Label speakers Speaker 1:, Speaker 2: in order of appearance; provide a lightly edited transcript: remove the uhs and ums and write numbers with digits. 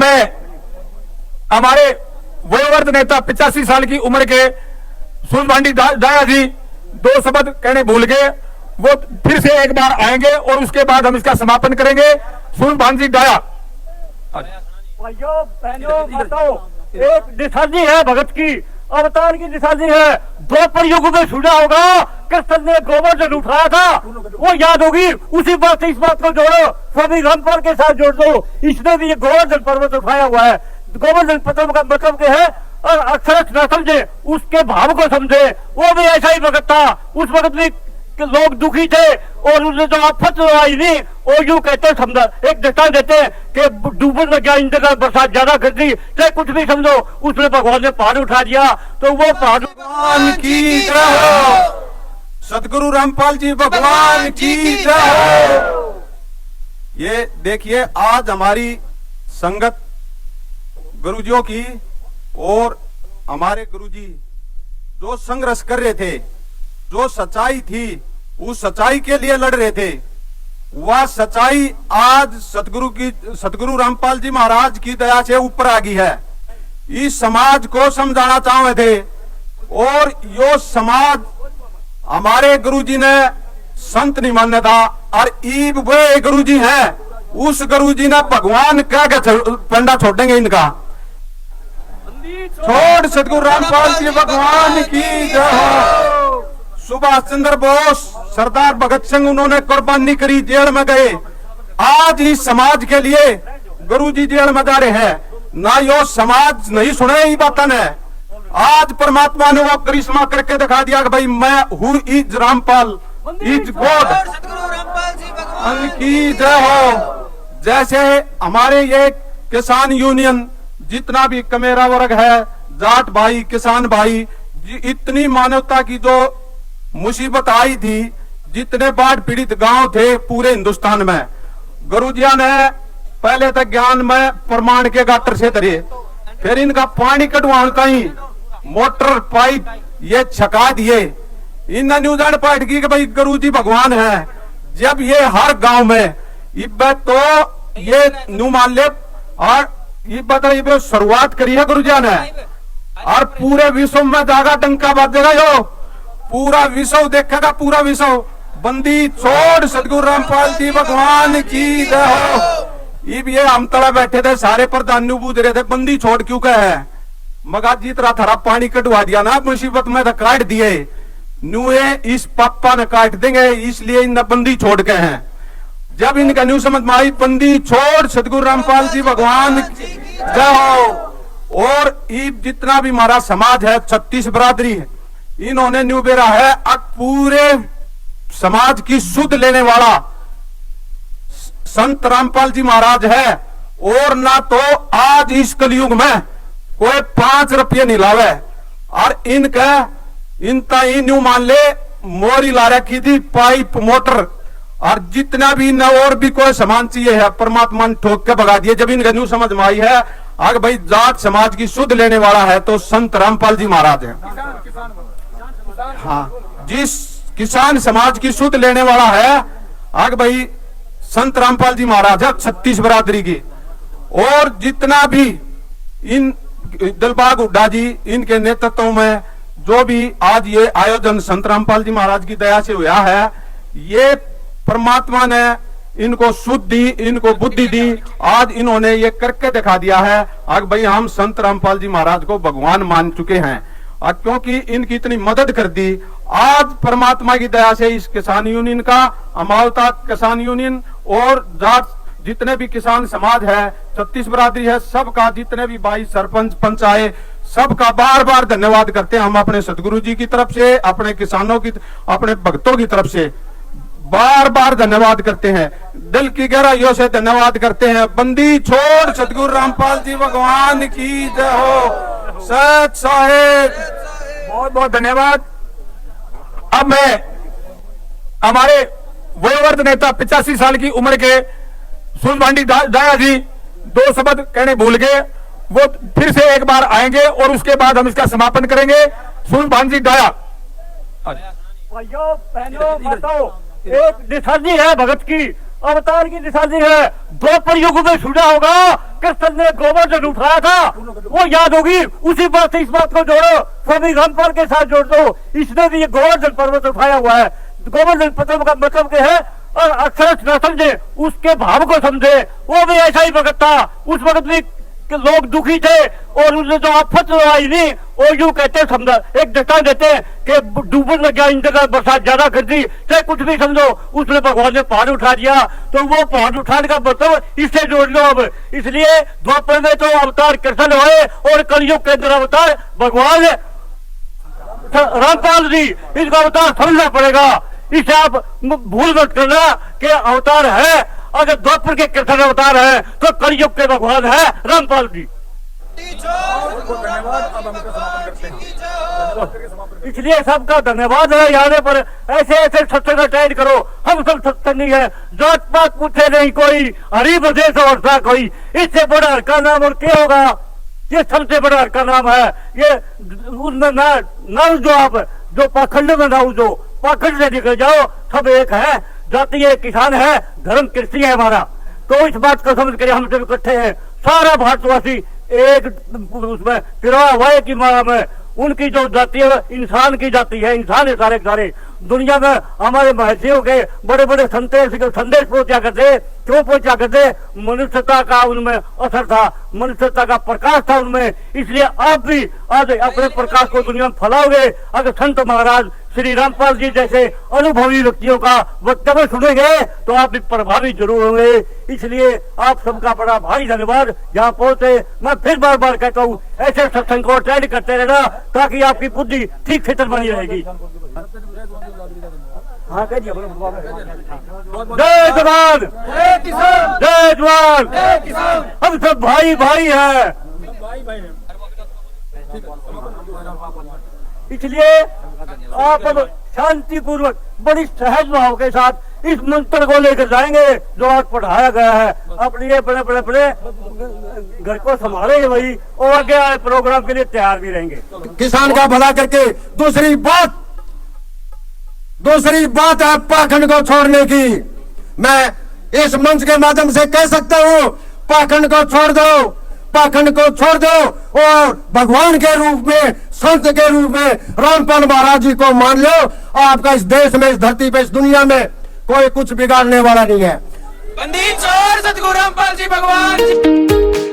Speaker 1: मैं हमारे वयोवृद्ध नेता 85 साल की उम्र के सूरजभांडी डाया जी 2 शब्द कहने भूल गए, वो फिर से एक बार आएंगे और उसके बाद हम इसका समापन करेंगे। सूरजभांडी डाया।
Speaker 2: भाइयों बहनों माताओं, एक निशानी है भगत की, अवतार की निशानी है। द्वापर युग में सुना होगा कृष्ण ने गोवर्धन उठाया था, वो याद होगी। उसी बात से इस बात को जोड़ो, स्वामी रामपाल के साथ जोड़ दो। इसने भी ये गोवर्धन पर्वत उठाया हुआ है। गोवर्धन पर्वत का मतलब क्या है? और अक्षरश न समझे, उसके भाव को समझे। वो भी ऐसा ही भगत था। उस वक्त भी लोग दुखी थे और उसने जो आफत आई नहीं, वो यूं कहते समझा, एक दृष्टांत देते हैं कि डूबन में क्या इंतजार बरसात ज्यादा कर दी, चाहे कुछ भी समझो, उसने भगवान ने पहाड़ उठा दिया। तो वो पहाड़
Speaker 3: भगवान की जय, सदगुरु रामपाल जी भगवान की जय। ये देखिए आज हमारी संगत गुरुजियों की और हमारे गुरुजी जो संघर्ष कर रहे थे, जो सच्चाई थी उस सच्चाई के लिए लड़ रहे थे, वह सच्चाई आज सतगुरु रामपाल जी महाराज की दया से ऊपर आ गई है। इस समाज को समझाना चाहते थे और यो समाज हमारे गुरुजी ने संत नहीं माना था और ईब वे गुरुजी हैं, उस गुरुजी ने भगवान कह के पंडा छोड़ेंगे इनका। छोड़ सतगुरु रामपाल जी भगवान की जय। सुभाष चंद्र बोस, सरदार भगत सिंह, उन्होंने कुर्बानी करी, जेल में गए। आज इस समाज के लिए गुरुजी जेल में जा रहे हैं ना, यो समाज नहीं सुने ही बातन है। आज परमात्मा ने वो करिश्मा करके दिखा दिया कि भाई मैं हूँ इज रामपाल, इज गॉड, भगवान की जय हो। जैसे हमारे ये किसान यूनियन, जितना भी कमेरा वर्ग है, जाट भाई, किसान भाई, इतनी मानवता की जो मुसीबत आई थी, जितने बाढ़ पीड़ित गांव थे पूरे हिंदुस्तान में, गुरुजिया ने पहले तक ज्ञान में प्रमाण के गाटर से धरे, फिर इनका पानी कटवाने कहीं मोटर पाइप ये छका दिए। इन न्यूज़ पाठ की कि भाई गुरुजी भगवान है। जब ये हर गांव में इब्बत तो ये न्यू मान ले और ये शुरुआत करी है गुरुजिया ने, और पूरे विश्व में जागा डंका बाजेगा, यो पूरा विश्व देखेगा, पूरा विश्व। बंदी छोड़ सतगुरु रामपाल जी भगवान की जय हो। ये हम तला बैठे थे, सारे प्रधान बूझ रहे थे बंदी छोड़ क्यों कहे, मगा जितना थारा पानी कटवा दिया ना मुसीबत में तो काट दिए, नुए इस पापा ने काट देंगे, इसलिए इन बंदी छोड़ के हैं। जब इनका न्यू समझ में आई, बंदी छोड़ सतगुरु रामपाल जी भगवान जय हो। और जितना भी हमारा समाज है, 36 बरादरी है, इन्होंने न्यू बेरा है। अब पूरे समाज की सुध लेने वाला संत रामपाल जी महाराज है, और ना तो आज इस कलयुग में कोई 5 रुपये नहीं लावे। और इनका न्यू मान ले मोरी ला रखी थी, पाइप, मोटर, और जितना भी न और भी कोई सामान चाहिए है, परमात्मा ने ठोक के भगा दिए। जब इनका न्यू समझ में आई है आगे भाई जाट समाज की सुध लेने वाला है तो संत रामपाल जी महाराज है। हाँ, जिस किसान समाज की सुध लेने वाला है आगे भाई संत रामपाल जी महाराज है, 36 बरादरी की। और जितना भी इन दिलबाग हुड्डा जी, इनके नेतृत्व में जो भी आज ये आयोजन संत रामपाल जी महाराज की दया से हुआ है, ये परमात्मा ने इनको शुद्ध दी, इनको बुद्धि दी। आज इन्होंने ये करके दिखा दिया है आज भाई हम संत रामपाल जी महाराज को भगवान मान चुके हैं। और क्योंकि इनकी इतनी मदद कर दी, आज परमात्मा की दया से इस किसान यूनियन का, अमावता किसान यूनियन और जाट जितने भी किसान समाज है, 36 बरादरी है, सबका, जितने भी भाई सरपंच पंच आए, सबका बार बार धन्यवाद करते हैं हम अपने सतगुरु जी की तरफ से, अपने किसानों की, अपने भक्तों की तरफ से बार बार धन्यवाद करते हैं, दिल की गहराइयों से धन्यवाद करते हैं। बंदी छोड़ सतगुरु रामपाल जी भगवान की जय हो। सत साहेब
Speaker 1: बहुत बहुत धन्यवाद। अब मैं हमारे वयोवृद्ध नेता 85 साल की उम्र के सूरजभांडी डाया जी 2 शब्द कहने भूल गए, वो फिर से एक बार आएंगे और उसके बाद हम इसका समापन करेंगे। सूरजभांडी डाया।
Speaker 2: भाइयों बहनों माताओं, एक निशानी है भगत की, अवतार की निशानी है। द्वापर युग में सुना होगा कृष्ण ने गोवर्धन उठाया था, वो याद होगी। उसी बात से इस बात को जोड़ो, स्वामी रामपाल के साथ जोड़ दो। इसने भी ये गोवर्धन पर्वत उठाया हुआ है। गोवर्धन पर्वत का मतलब क्या है? और अक्षर न समझे, उसके भाव को समझे। वो भी ऐसा ही भगत था। उस वक्त भी कि लोग दुखी थे और उसने जो आफत आई थी, वो यूं कहते समझा, एक दस्ता देते कि डूबन लग गया, इन जगह बरसात ज्यादा कर दी, चाहे कुछ भी समझो, उसने भगवान ने पहाड़ उठा दिया। तो वो पहाड़ उठाने का मतलब इससे जोड़ लो अब। इसलिए द्वापर में तो अवतार कृष्ण हुए और कलयुग के अंदर अवतार भगवान रामपाल जी। इसका अवतार समझना पड़ेगा। इसे आप भूल मत करना कि अवतार है। अगर द्वापर के कृष्ण अवतार है तो कलयुग के भगवान है रामपाल जी। इसलिए सबका धन्यवाद है। यहाँ पर ऐसे ऐसे सत्संग अटेंड करो। हम सब सत्संगी है, जात पात पूछे नहीं कोई, हरि बदेश और सा कोई। इससे बड़ा हर का नाम और क्या होगा? ये सबसे बड़ा हर का नाम है। ये उसमें ना जो आप जो पाखंड में ना जो पाखंड से निकल जाओ, सब एक है। जाति है, किसान है, धर्म कृषि है हमारा। तो इस बात को समझ कर हम सब इकट्ठे हैं। सारा भारतवासी एक उसमें पिरोया हुआ है कि मारा में उनकी जो जाति है इंसान की जाति है। इंसान है सारे सारे। दुनिया में हमारे महर्षियों के बड़े बड़े संदेश पहुंचा करते। क्यों पहुंचा करते? मनुष्यता का उनमें असर था, मनुष्यता का प्रकाश था उनमें। इसलिए आप भी आज अपने प्रकाश को दुनिया में फैलाओगे। अगर संत महाराज श्री रामपाल जी जैसे अनुभवी व्यक्तियों का वक्तव्य सुनेंगे तो आप भी प्रभावित जरूर होंगे। इसलिए आप सबका बड़ा भारी धन्यवाद। यहाँ पहुंचे, मैं फिर बार बार कहता हूँ, ऐसे सत्संग को अटेंड करते रहना ताकि आपकी बुद्धि ठीक क्षेत्र बनी रहेगी। हाँ कहिए। जय जवान, जय जवान। हम सब भाई भाई है। इसलिए आप अब शांतिपूर्वक बड़ी सहज भाव के साथ इस मंत्र को लेकर जाएंगे जो आज पढ़ाया गया है। अपने अपने घर को संभालेंगे वही, और आगे आए प्रोग्राम के लिए तैयार भी रहेंगे।
Speaker 3: किसान का भला करके दूसरी बात है पाखंड को छोड़ने की। मैं इस मंच के माध्यम से कह सकता हूँ, पाखंड को छोड़ दो, पाखंड को छोड़ दो और भगवान के रूप में, संत के रूप में रामपाल महाराज जी को मान लो। आपका इस देश में, इस धरती पे, इस दुनिया में कोई कुछ बिगाड़ने वाला नहीं है।
Speaker 4: बंदी चोर सतगुरु रामपाल जी भगवान जी।